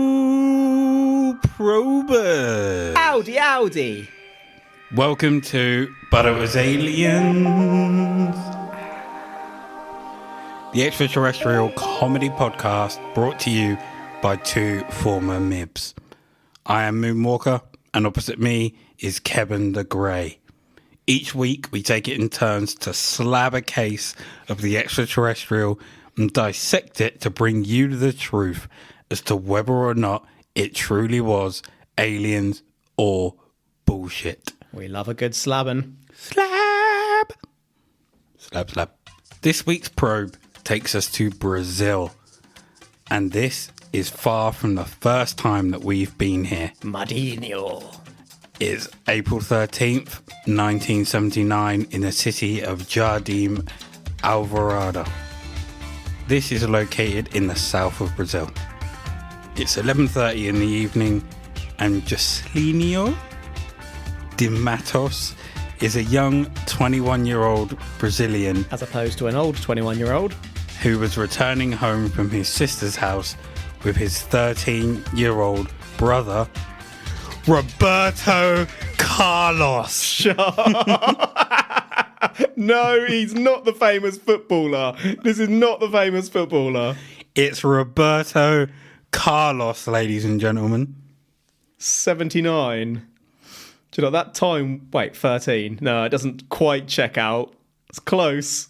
Hello, probers. Howdy, howdy. Welcome to But It Was Aliens, the extraterrestrial comedy podcast brought to you by two former MIBs. I am Moonwalker, and opposite me is Kevin the Grey. Each week we take it in turns to slab a case of the extraterrestrial and dissect it to bring you the truth as to whether or not it truly was aliens or bullshit. We love a good slabbing. Slab! Slab, slab. This week's probe takes us to Brazil. And this is far from the first time that we've been here. Madinho. It's April 13th, 1979 in the city of Jardim Alvorada. This is located in the south of Brazil. It's 11:30 in the evening and Juscelino de Matos is a young 21-year-old Brazilian As opposed to an old 21-year-old. who was returning home from his sister's house with his 13-year-old brother, Roberto Carlos. No, he's not the famous footballer. This is not the famous footballer. It's Roberto Carlos, ladies and gentlemen. 79. Do you know that time? Wait, 13. No, it doesn't quite check out. It's close.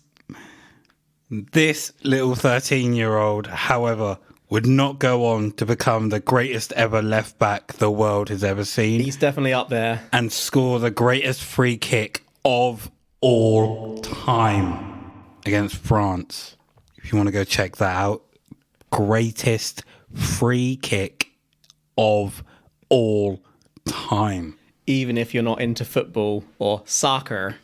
This little 13-year-old, however, would not go on to become the greatest ever left back the world has ever seen He's definitely up there. and score the greatest free kick of all time against France. If you want to go check that out, greatest free kick of all time. Even if you're not into football or soccer,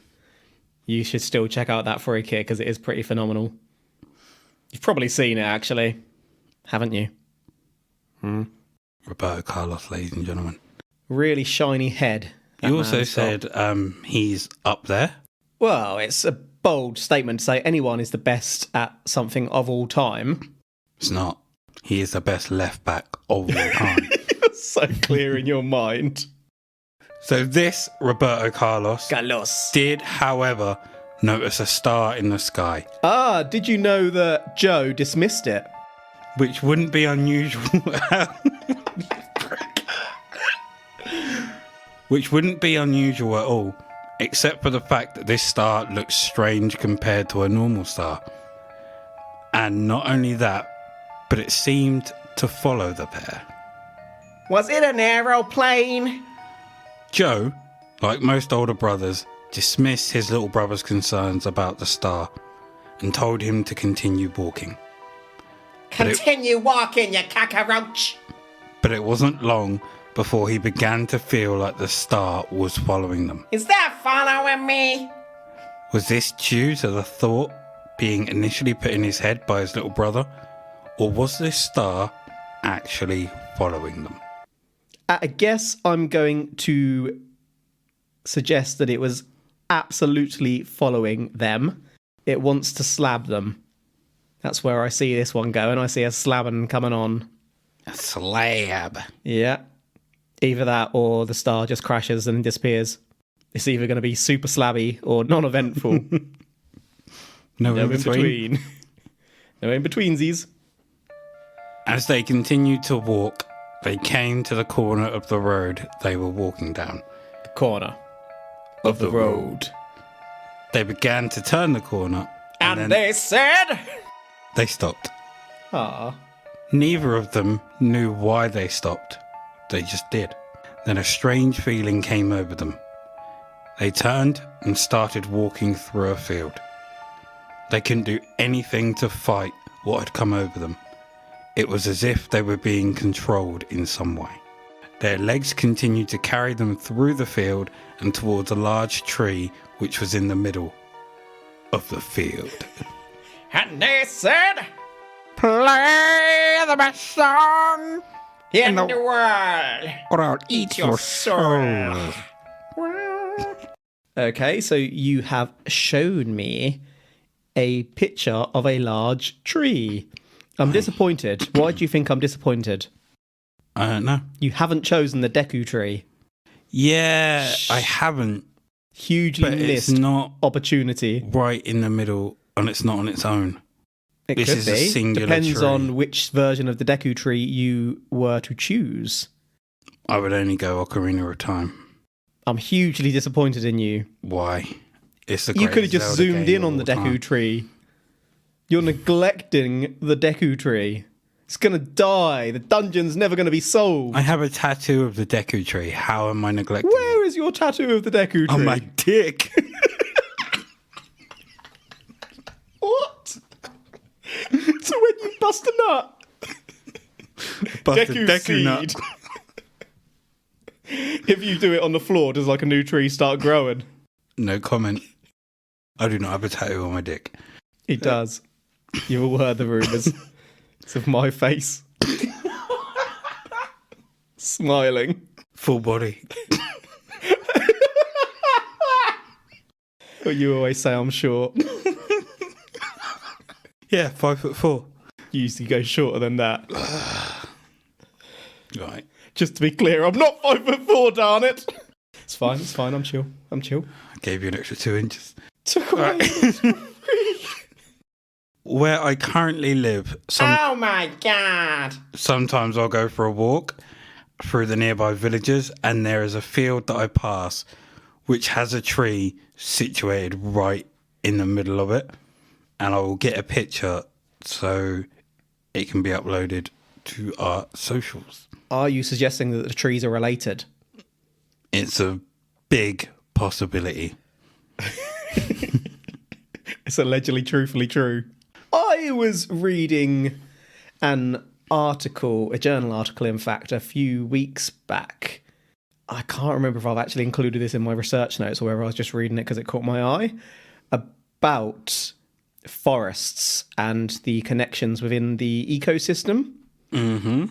you should still check out that free kick because it is pretty phenomenal. You've probably seen it, actually. Haven't you? Roberto Carlos, ladies and gentlemen. Really shiny head. You also said he's up there. Well, it's a bold statement to say anyone is the best at something of all time. It's not. He is the best left back of all time. You're so clear in your mind. So this Roberto Carlos Carlos. did, however, notice a star in the sky, Ah, did you know that Joe dismissed it? which wouldn't be unusual. Which wouldn't be unusual at all, except for the fact that this star looks strange compared to a normal star. And not only that, but it seemed to follow the pair. Was it an aeroplane? Joe, like most older brothers, dismissed his little brother's concerns about the star and told him to continue walking. Continue walking, you cockroach. But it wasn't long before he began to feel like the star was following them. Is that following me? Was this due to the thought being initially put in his head by his little brother, or was this star actually following them? I guess I'm going to suggest that it was absolutely following them. It wants to slab them. That's where I see this one going. I see a slabbing coming on. A slab. Yeah. Either that or the star just crashes and disappears. It's either going to be super slabby or non-eventful. No No in in between. between. No in betweensies. As they continued to walk, they came to the corner of the road they were walking down. The corner of the road. They began to turn the corner, And then they said... they stopped. Ah. Neither of them knew why they stopped. They just did. Then a strange feeling came over them. They turned and started walking through a field. They couldn't do anything to fight what had come over them. It was as if they were being controlled in some way. Their legs continued to carry them through the field and towards a large tree which was in the middle of the field. And they said... Play the best song in the world, or I'll eat your soul. Okay, so you have shown me a picture of a large tree. I'm disappointed. Why do you think I'm disappointed? I don't know. You haven't chosen the Deku tree. Yeah, I haven't. Hugely But missed it's not opportunity. right in the middle, and it's not on its own. It This could is be. a singular Depends tree. on which version of the Deku tree you were to choose. I would only go Ocarina of Time. I'm hugely disappointed in you. Why? It's the You could have greatest just Zelda zoomed game in on the of all Deku time. tree. You're neglecting the Deku tree. It's going to die. The dungeon's never going to be solved. I have a tattoo of the Deku tree. How am I neglecting Where is your tattoo of the Deku tree? it? On my dick. What? So when you bust a nut, Bust a Deku Deku seed. nut. If you do it on the floor, does like a new tree start growing? No comment. I do not have a tattoo on my dick. It does. You all heard the rumours. It's of my face. Smiling. Full body. But you always say I'm short. Yeah, 5'4". You usually go shorter than that. Right. Just to be clear, I'm not 5'4", darn it. It's fine, I'm chill. I Gave you an extra 2 inches. took away. Where I currently live, Oh my god. sometimes I'll go for a walk through the nearby villages, and there is a field that I pass which has a tree situated right in the middle of it, and I will get a picture so it can be uploaded to our socials. Are you suggesting that the trees are related? It's a big possibility. It's allegedly truthfully true. I was reading an article, a journal article, in fact, a few weeks back. I can't remember if I've actually included this in my research notes or whether I was just reading it because it caught my eye, about forests and the connections within the ecosystem. Mm-hmm.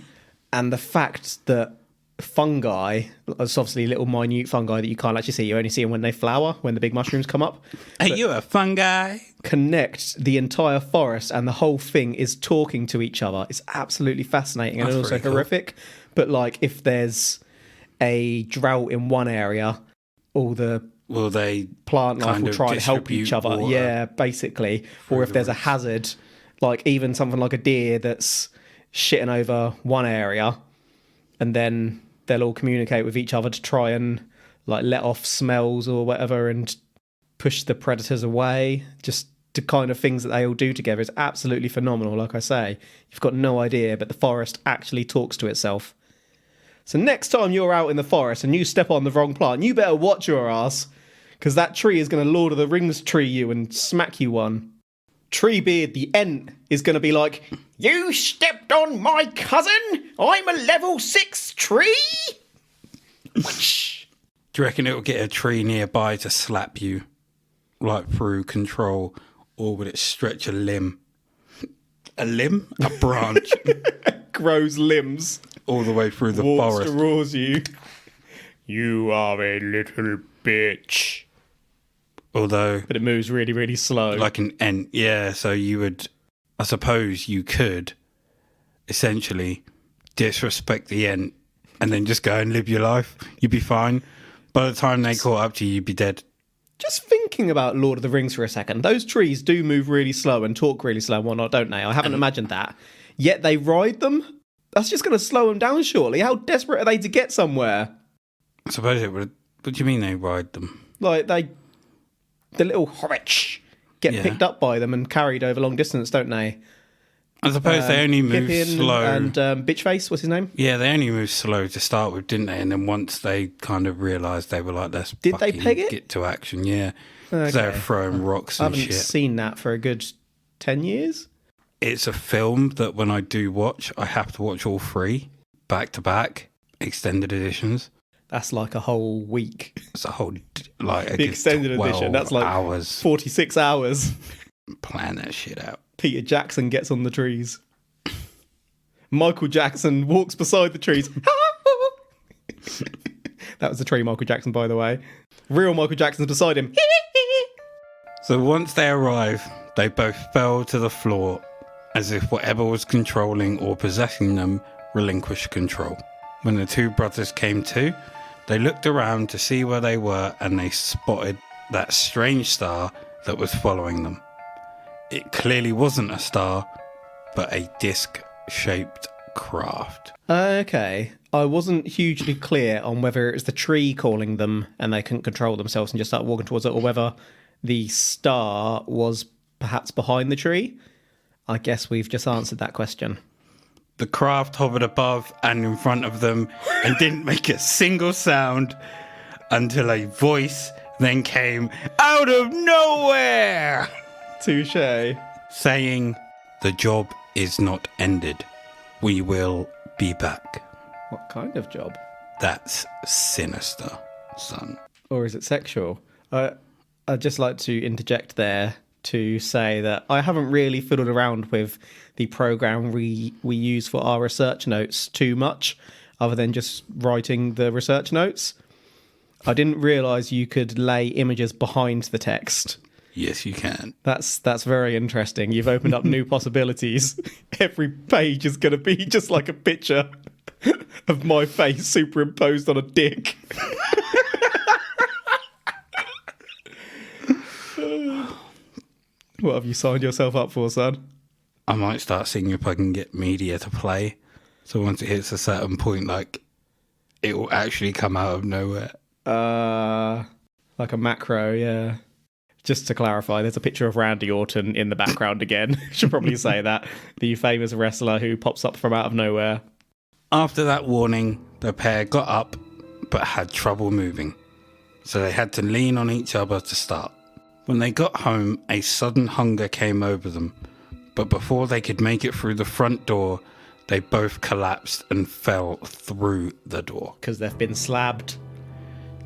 And the fact that fungi, it's obviously little minute fungi that you can't actually see, you only see them when they flower, when the big mushrooms come up, Hey, you a fungi? connect the entire forest, and the whole thing is talking to each other. It's absolutely fascinating and That's also pretty cool. horrific. But like, if there's a drought in one area, all the Will they plant life kind will of try to help each distribute other. water Yeah, basically. Or if the there's a roots? hazard, like even something like a deer that's shitting over one area, and then they'll all communicate with each other to try and like let off smells or whatever and push the predators away. Just the kind of things that they all do together is absolutely phenomenal. Like I say, you've got no idea, but the forest actually talks to itself. So next time you're out in the forest and you step on the wrong plant, you better watch your ass, because that tree is going to Lord of the Rings tree you and smack you one. Treebeard the Ent is going to be like, "You stepped on my cousin? I'm a level 6 tree?" Whoosh. Do you reckon it'll get a tree nearby to slap you, like through control, or would it stretch a limb? A limb? A branch? Grows limbs, all the way through the walks forest. towards you. You are a little bitch. Although, But it moves really, really slow. like an ent, yeah, so you would, I suppose you could essentially disrespect the ent and then just go and live your life. You'd be fine. By the time they caught up to you, you'd be dead. Just thinking about Lord of the Rings for a second, those trees do move really slow and talk really slow and whatnot, don't they? I haven't imagined that. Yet they ride them? That's just going to slow them down, surely. How desperate are they to get somewhere? I suppose it would. What do you mean they ride them? Like, the little hobbits get Yeah. picked up by them and carried over long distance, don't they? I suppose they only move Pippin slow. And Bitchface, what's his name? Yeah, they only moved slow to start with, didn't they? And then once they kind of realised, they were like, let's Did they fucking peg it? get to action, yeah. 'Cause they were Okay. throwing rocks I and haven't shit. seen that for a good 10 years. It's a film that when I do watch, I have to watch all three, back to back, extended editions. That's like a whole week. It's a whole, like, The extended edition, that's like hours 46 hours. plan that shit out. Peter Jackson gets on the trees. Michael Jackson walks beside the trees. That was the tree Michael Jackson, by the way. Real Michael Jackson's beside him. So once they arrive, they both fell to the floor as if whatever was controlling or possessing them relinquished control. When the two brothers came to, they looked around to see where they were, and they spotted that strange star that was following them. It clearly wasn't a star, but a disc-shaped craft. Okay. I wasn't hugely clear on whether it was the tree calling them and they couldn't control themselves and just started walking towards it, or whether the star was perhaps behind the tree. I guess we've just answered that question. The craft hovered above and in front of them and didn't make a single sound until a voice then came out of nowhere, Touche. saying, "The job is not ended. We will be back." What kind of job? That's sinister, son. Or is it sexual? I'd just like to interject there to say that I haven't really fiddled around with the program we use for our research notes too much, other than just writing the research notes. I didn't realise you could lay images behind the text. Yes, you can. That's very interesting. You've opened up new possibilities. Every page is going to be just like a picture of my face superimposed on a dick. What have you signed yourself up for, son? I might start seeing if I can get media to play. So once it hits a certain point, like, it will actually come out of nowhere. Like a macro, yeah. Just to clarify, there's a picture of Randy Orton in the background again. Should probably say that. The famous wrestler who pops up from out of nowhere. After that warning, the pair got up but had trouble moving. So they had to lean on each other to start. When they got home, a sudden hunger came over them. But before they could make it through the front door, they both collapsed and fell through the door. Because they've been slabbed.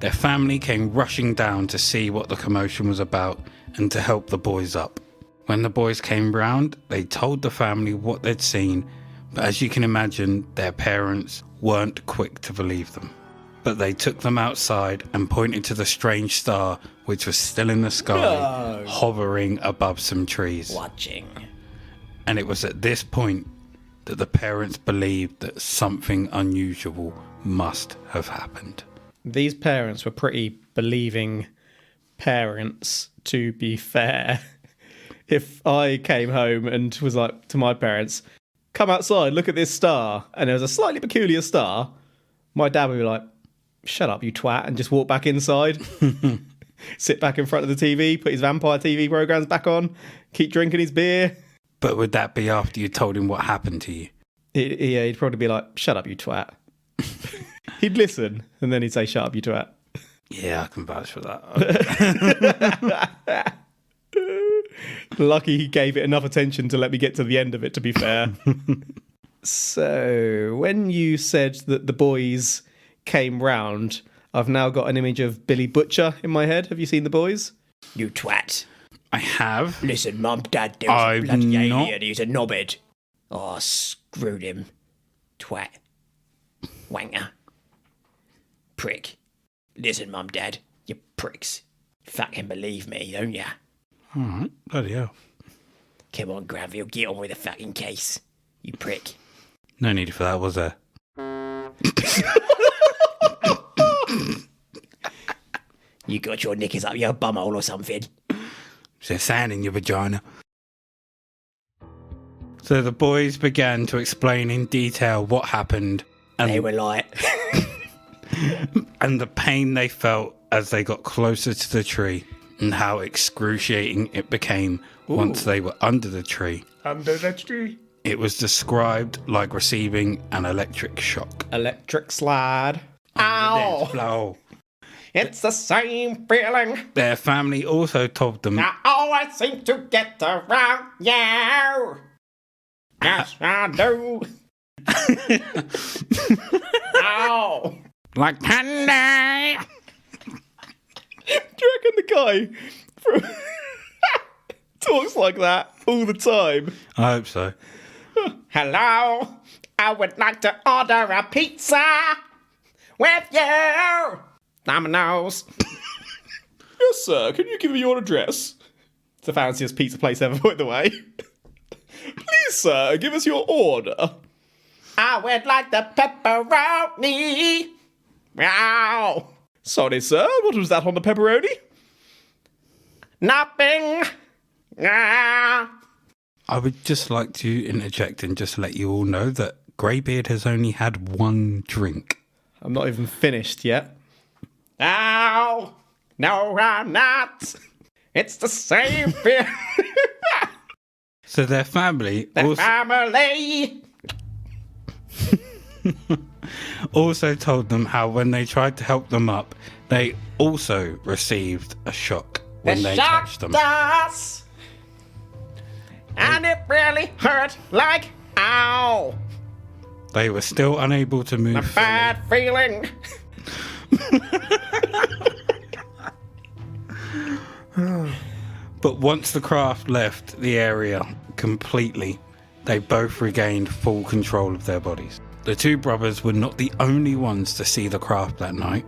Their family came rushing down to see what the commotion was about and to help the boys up. When the boys came round, they told the family what they'd seen, but as you can imagine, their parents weren't quick to believe them. But they took them outside and pointed to the strange star, which was still in the sky, hovering above some trees. Watching. And it was at this point that the parents believed that something unusual must have happened. These parents were pretty believing parents, to be fair. If I came home and was like to my parents, "Come outside, look at this star," and it was a slightly peculiar star, my dad would be like, "Shut up, you twat," and just walk back inside, sit back in front of the TV, put his vampire TV programs back on, keep drinking his beer. But would that be after you told him what happened to you? He'd probably be like, "Shut up, you twat." He'd listen, and then he'd say, "Shut up, you twat." Yeah, I can vouch for that. Lucky he gave it enough attention to let me get to the end of it, to be fair. So, when you said that the boys came round, I've now got an image of Billy Butcher in my head. Have you seen The Boys? You twat. I have. Listen, Mum, Dad, there was I've a bloody not. alien. He's a knobhead. Oh, screwed him. Twat. Wanker. Prick. Listen, Mum, Dad, you pricks. Fucking believe me, don't ya? All right, bloody hell. Come on, Granville, get on with the fucking case. You prick. No need for that, was there? You got your knickers up your bumhole or something. Is there sand in your vagina? So the boys began to explain in detail what happened They were like, and the pain they felt as they got closer to the tree, and how excruciating it became once they were under the tree. Under the tree. It was described like receiving an electric shock. Electric slide. Ow! Blow. It's the same feeling. Their family also told them I always seem to get around you. Yes, I do. Ow. like candy. Do you reckon the guy talks like that all the time? I hope so. Hello, I would like to order a pizza with you. Domino's. Yes, sir. Can you give me your address? It's the fanciest pizza place ever, by the way. Please, sir, give us your order. I would like the pepperoni. Meow. Sorry, sir, what was that on the pepperoni? Nothing. Ah. I would just like to interject and just let you all know that Greybeard has only had one drink. I'm not even finished yet. Ow. No, I'm not. It's the same thing. So their family Family. also told them how when they tried to help them up, they also received a shock when they touched them. Us. And it really hurt like ow. They were still unable to move fully. Bad feeling. But once the craft left the area completely, they both regained full control of their bodies. The two brothers were not the only ones to see the craft that night.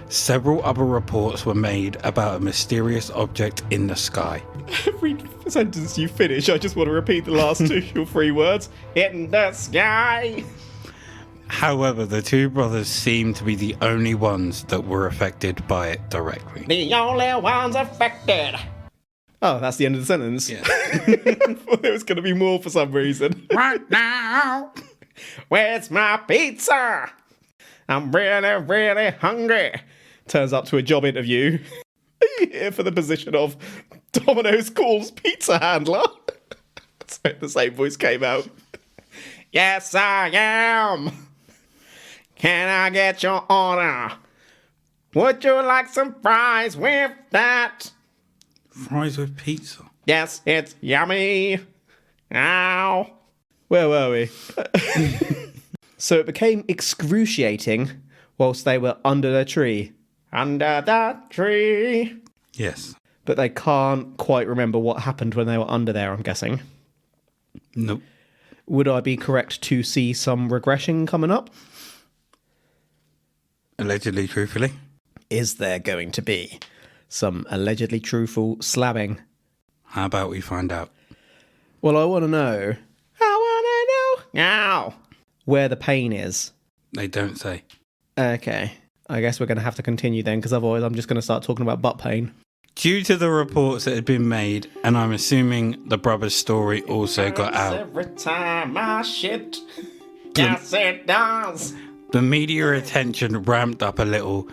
Several other reports were made about a mysterious object in the sky. Every sentence you finish, I just want to repeat the last 2 or 3 words. In the sky. However, the two brothers seemed to be the only ones that were affected by it directly. The only ones affected. Oh, that's the end of the sentence. Yeah. I thought there was going to be more for some reason. Right now. Where's my pizza? I'm really, really hungry. Turns up to a job interview. Are you here for the position of Domino's calls pizza handler? So the same voice came out. Yes, I am. Can I get your order? Would you like some fries with that? Fries with pizza. Yes, it's yummy. Ow. Where were we? So it became excruciating whilst they were under the tree. Under the tree. Yes. But they can't quite remember what happened when they were under there, I'm guessing. Nope. Would I be correct to see some regression coming up? Allegedly, truthfully. Is there going to be some allegedly truthful slabbing? How about we find out? Well, I want to know. I want to know. Ow. Where the pain is. They don't say. Okay. I guess we're going to have to continue then, because otherwise I'm just going to start talking about butt pain. Due to the reports that had been made, and I'm assuming the brother's story also got out, Every time I shit. Yes, it does. the media attention ramped up a little,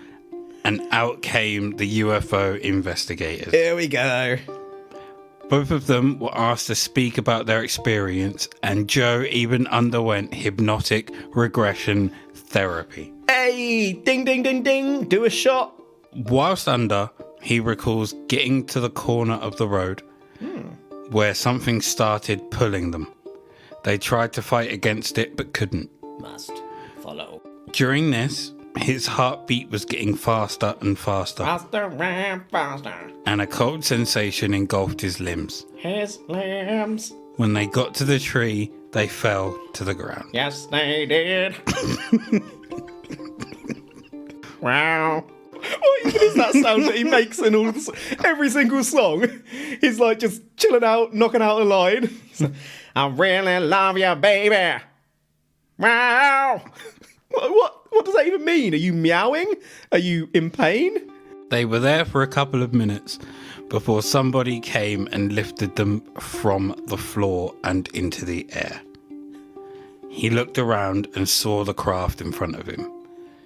and out came the UFO investigators. Here we go. Both of them were asked to speak about their experience, and Joe even underwent hypnotic regression therapy. Hey, ding, ding, ding, ding. Do a shot. Whilst under, he recalls getting to the corner of the road where something started pulling them. They tried to fight against it but couldn't. Must follow. During this, his heartbeat was getting faster and faster, Faster and faster. and a cold sensation engulfed his limbs. His limbs. When they got to the tree, they fell to the ground. Yes, they did. Wow. What even is that sound that he makes in all every single song? He's like just chilling out, knocking out a line. He's like, I really love you, baby. Wow. what does that even mean? Are you meowing? Are you in pain? They were there for a couple of minutes before somebody came and lifted them from the floor and into the air. He looked around and saw the craft in front of him.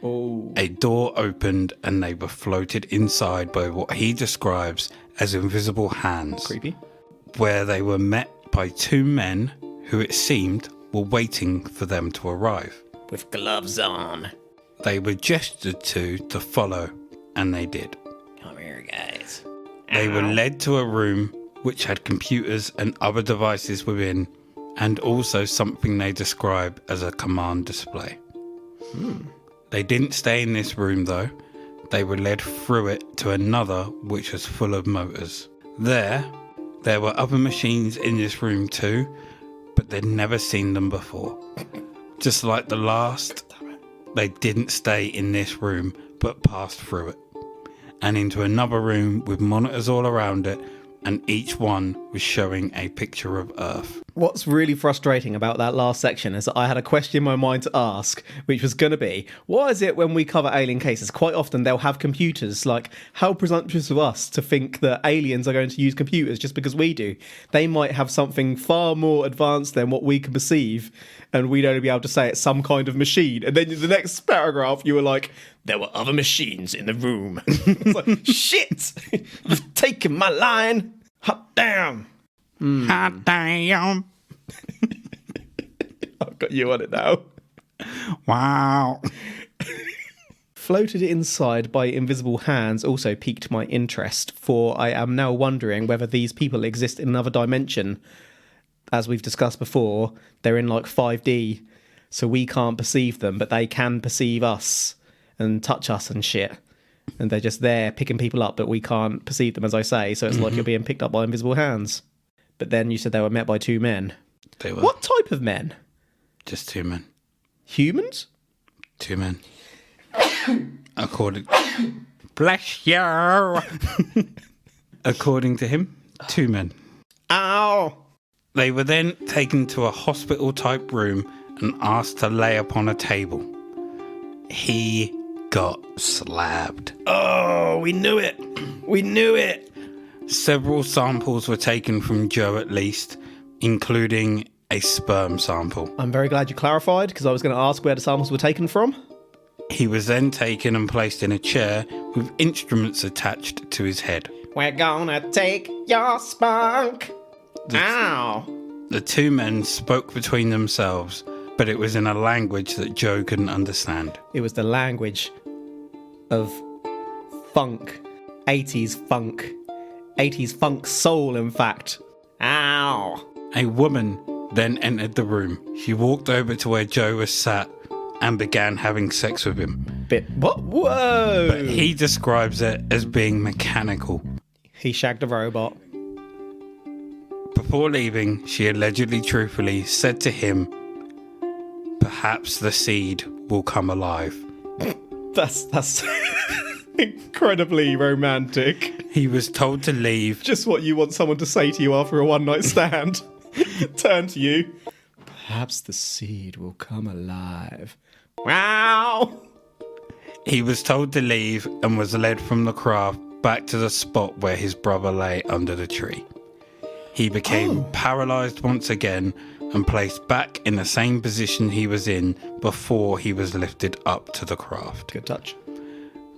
Oh. A door opened and they were floated inside by what he describes as invisible hands, Creepy. where they were met by two men who it seemed were waiting for them to arrive. With gloves on. They were gestured to follow, and they did. Come here, guys. They were led to a room which had computers and other devices within, and also something they describe as a command display. They didn't stay in this room though. They were led through it to another which was full of motors. There were other machines in this room too, but they'd never seen them before. Just like the last, they didn't stay in this room but passed through it and into another room with monitors all around it, and each one was showing a picture of Earth. What's really frustrating about that last section is that I had a question in my mind to ask, which was going to be, what is it when we cover alien cases? Quite often they'll have computers. Like, how presumptuous of us to think that aliens are going to use computers just because we do. They might have something far more advanced than what we can perceive, and we'd only be able to say it's some kind of machine. And then in the next paragraph, you were like, There were other machines in the room. it's like, shit! You've taken my line! Hot damn. Hot damn. I've got you on it now. Wow. Floated inside by invisible hands also piqued my interest, for I am now wondering whether these people exist in another dimension. As we've discussed before, they're in like 5D, so we can't perceive them, but they can perceive us and touch us and shit. And they're just there picking people up, but we can't perceive them, as I say, so it's like you're being picked up by invisible hands. But then you said they were met by two men. They were. What type of men? Just two men. Humans? Two men. According... Bless you! According to him, two men. Ow! They were then taken to a hospital-type room and asked to lay upon a table. He got slabbed. Oh, we knew it. We knew it. Several samples were taken from Joe at least, including a sperm sample. I'm very glad you clarified, because I was going to ask where the samples were taken from. He was then taken and placed in a chair with instruments attached to his head. We're gonna take your spunk. Ow. The two men spoke between themselves, but it was in a language that Joe couldn't understand. It was the language of funk. 80s funk. 80s funk soul, in fact. Ow. A woman then entered the room. She walked over to where Joe was sat and began having sex with him. What? Whoa. But he describes it as being mechanical. He shagged a robot. Before leaving, she allegedly truthfully said to him, "Perhaps the seed will come alive." That's incredibly romantic. He was told to leave. Just what you want someone to say to you after a one-night stand. Turn to you. Perhaps the seed will come alive. Wow. He was told to leave and was led from the craft back to the spot where his brother lay under the tree. He became paralyzed once again and placed back in the same position he was in before he was lifted up to the craft. Good touch.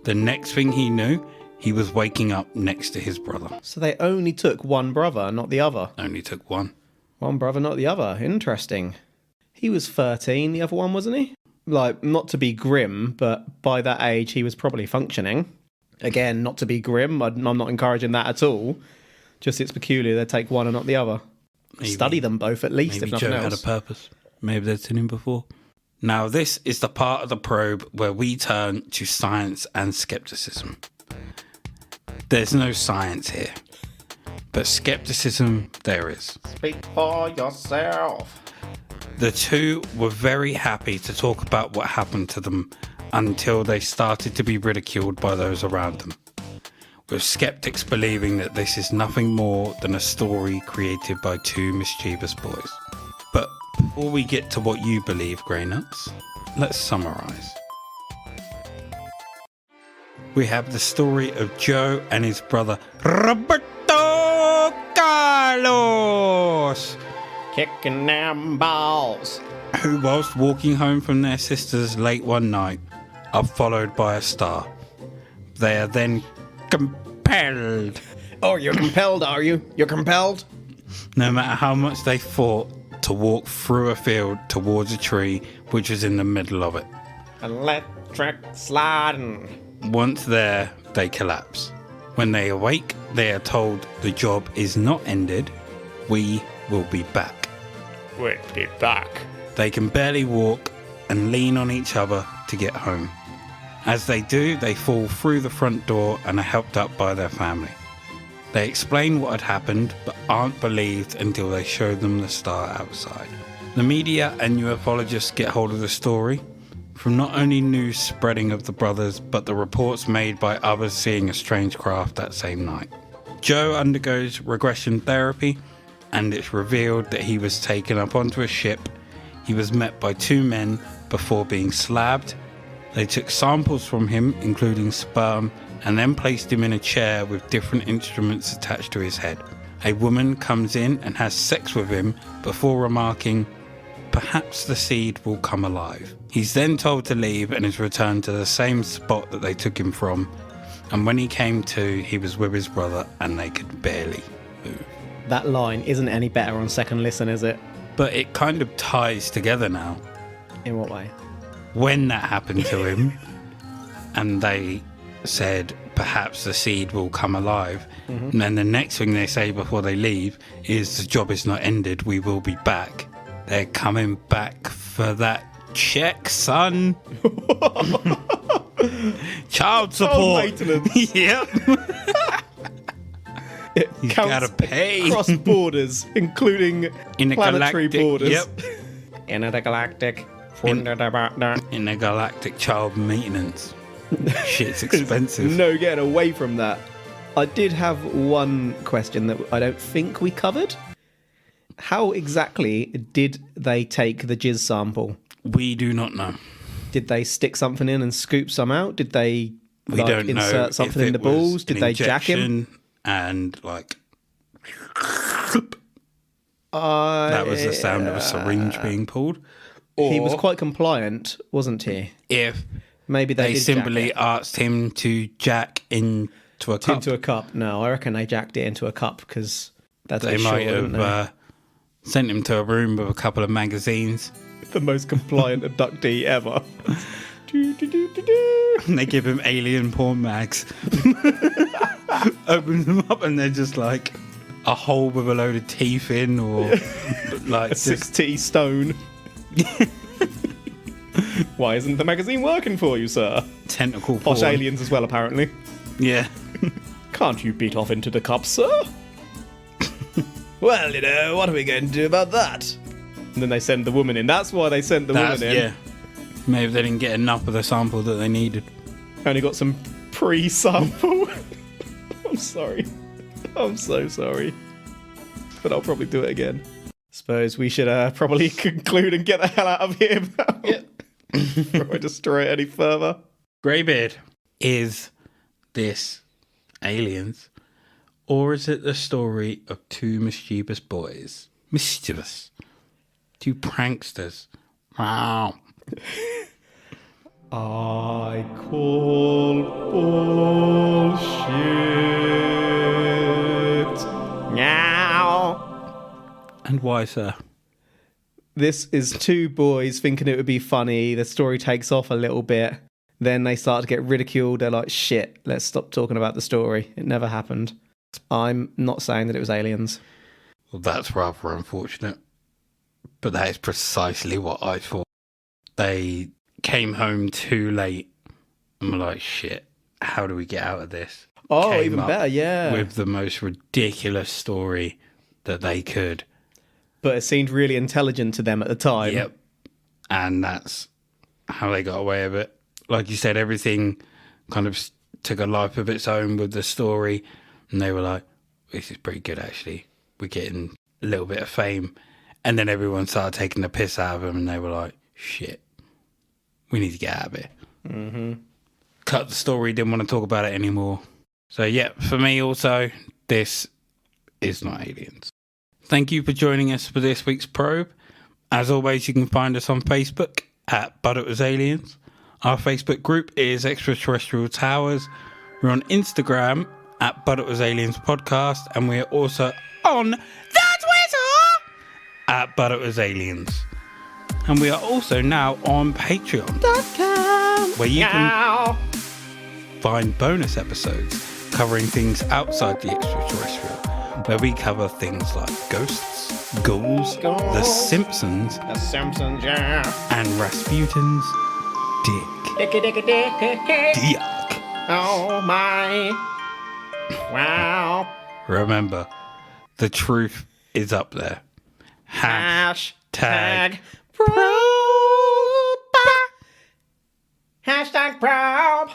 The next thing he knew, he was waking up next to his brother. So they only took one brother, not the other. Only took one. One brother, not the other. Interesting. He was 13, the other one, wasn't he? Like, not to be grim, but by that age, he was probably functioning. Again, not to be grim. I'm not encouraging that at all. Just it's peculiar they take one and not the other. Maybe. Study them both at least, Maybe if nothing Joe else. had a purpose. Maybe they'd seen him before. Now, this is the part of the probe where we turn to science and skepticism. There's no science here, but skepticism there is. Speak for yourself. The two were very happy to talk about what happened to them until they started to be ridiculed by those around them, with skeptics believing that this is nothing more than a story created by two mischievous boys. But before we get to what you believe, Grey Nuts, let's summarise. We have the story of Joe and his brother Roberto Carlos, Kicking them balls. who whilst walking home from their sisters late one night are followed by a star. They are then compelled. Oh, you're compelled, are you? You're compelled? No matter how much they fought, to walk through a field towards a tree which was in the middle of it. Electric sliding. Once there, they collapse. When they awake, they are told the job is not ended. We will be back. We'll be back. They can barely walk and lean on each other to get home. As they do, they fall through the front door and are helped up by their family. They explain what had happened, but aren't believed until they show them the star outside. The media and ufologists get hold of the story, from not only news spreading of the brothers, but the reports made by others seeing a strange craft that same night. Joe undergoes regression therapy, and it's revealed that he was taken up onto a ship. He was met by 2 men before being slabbed. They took samples from him, including sperm, and then placed him in a chair with different instruments attached to his head. A woman comes in and has sex with him before remarking, "Perhaps the seed will come alive." He's then told to leave and is returned to the same spot that they took him from. And when he came to, he was with his brother and they could barely move. That line isn't any better on second listen, is it? But it kind of ties together now. In what way? When that happened to him, and they said, "Perhaps the seed will come alive." And then the next thing they say before they leave is, "The job is not ended, we will be back." They're coming back for that check, son. Child support. maintenance. Yep. It You counts gotta pay. across borders, including planetary Intergalactic, borders. yep. Intergalactic. Intergalactic child maintenance. Shit's expensive. No getting away from that. I did have one question that I don't think we covered. How exactly did they take the jizz sample? We do not know. Did they stick something in and scoop some out? Did they We don't know insert if something in it the was balls? Did an they jack him? injection and like that was the sound of a syringe being pulled. He was Or quite compliant, wasn't he? if Maybe they did simply jack asked him to jack into a it cup. into a cup. No, I reckon they jacked it into a cup because that's They a might short, have isn't it? sent him to a room with a couple of magazines. The most compliant abductee ever. And they give him alien porn mags. Opens them up and they're just like a hole with a load of teeth in, or like A 6T stone. Why isn't the magazine working for you, sir? tentacle Posh porn. aliens as well, apparently. Yeah. Can't you beat off into the cup, sir? Well, what are we going to do about that? And then they send the woman in. That's why they sent the woman in. Yeah. Maybe they didn't get enough of the sample that they needed. Only got some pre-sample. I'm sorry. I'm so sorry. But I'll probably do it again. Suppose we should probably conclude and get the hell out of here now. Yep. Before I destroy it any further. Greybeard, is this aliens, or is it the story of 2 mischievous boys? Mischievous. 2 pranksters. Wow. I call bullshit. Now. And why, sir? This is 2 boys thinking it would be funny. The story takes off a little bit. Then they start to get ridiculed. They're like, shit, let's stop talking about the story. It never happened. I'm not saying that it was aliens. Well, that's rather unfortunate. But that is precisely what I thought. They came home too late and were like, shit, how do we get out of this? Oh, Came even up better, yeah. with the most ridiculous story that they could. But it seemed really intelligent to them at the time. Yep. And that's how they got away with it. Like you said, everything kind of took a life of its own with the story. And they were like, this is pretty good, actually. We're getting a little bit of fame. And then everyone started taking the piss out of them. And they were like, shit, we need to get out of it. Mm-hmm. Cut the story, didn't want to talk about it anymore. So, yeah, for me also, this is not aliens. Thank you for joining us for this week's probe. As always, you can find us on Facebook at But It Was Aliens. Our Facebook group is Extraterrestrial Towers. We're on Instagram at But It Was Aliens Podcast. And we are also on the Twitter at But It Was Aliens. And we are also now on Patreon, where you can find bonus episodes covering things outside the extraterrestrial, where we cover things like ghosts, ghouls, The Simpsons, The Simpsons, yeah. and Rasputin's dick. Dicky, dicky, dicky, dicky. Yuck. Oh my. Wow. Remember, the truth is up there. Hashtag probe. Hashtag probe.